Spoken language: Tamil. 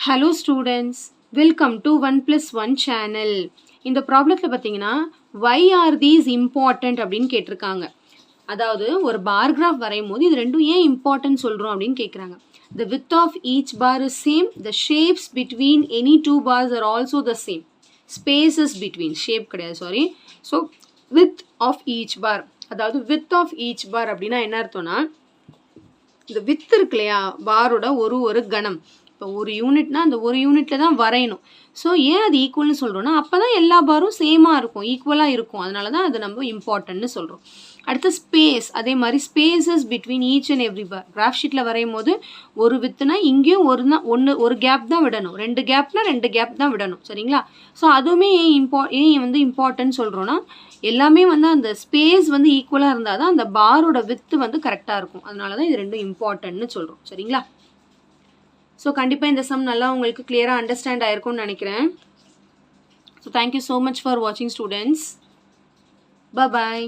Hello students, welcome to 1+1 channel. இந்த ப்ராப்ளத்தில் பார்த்தீங்கன்னா why are these important அப்படின்னு கேட்டிருக்காங்க. அதாவது ஒரு பார் கிராஃப் வரையும் போது இது ரெண்டும் ஏன் இம்பார்ட்டன்ட் சொல்கிறோம் அப்படின்னு கேட்குறாங்க. The width of each bar is same. The shapes between any two bars are also the same. Spaces between, shape கிடையாது sorry. So width of each bar, அதாவது width of each bar அப்படின்னா என்ன அர்த்தம்னா இந்த width இருக்கு இல்லையா பாரோட ஒரு கணம். இப்போ ஒரு யூனிட்னா அந்த ஒரு யூனிட்டில் தான் வரையணும். ஸோ ஏன் அது ஈக்குவல்னு சொல்கிறோன்னா அப்போ தான் எல்லா பாரும் சேமாக இருக்கும், ஈக்குவலாக இருக்கும். அதனால தான் அது நம்ம இம்பார்ட்டன்ட்னு சொல்கிறோம். அடுத்து ஸ்பேஸ், அதே மாதிரி spaces between each and every bar. Graph ஷீட்டில் வரையும் போது ஒரு வித்துனா இங்கேயும் ஒரு கேப் தான் விடணும், ரெண்டு கேப் தான் விடணும். சரிங்களா? ஸோ அதுவுமே ஏன் வந்து இம்பார்ட்டன்ட் சொல்கிறோன்னா எல்லாமே வந்து அந்த ஸ்பேஸ் வந்து ஈக்குவலாக இருந்தால் தான் அந்த பாரோட வித்து வந்து கரெக்டாக இருக்கும். அதனால தான் இது ரெண்டும் இம்பார்ட்டன்ட்னு சொல்கிறோம். சரிங்களா? ஸோ கண்டிப்பாக இந்த சம் நல்லா உங்களுக்கு கிளியராக அண்டர்ஸ்டாண்ட் ஆயிருக்கும்னு நினைக்கிறேன். So thank you so much for வாட்சிங் ஸ்டூடெண்ட்ஸ். பாய்.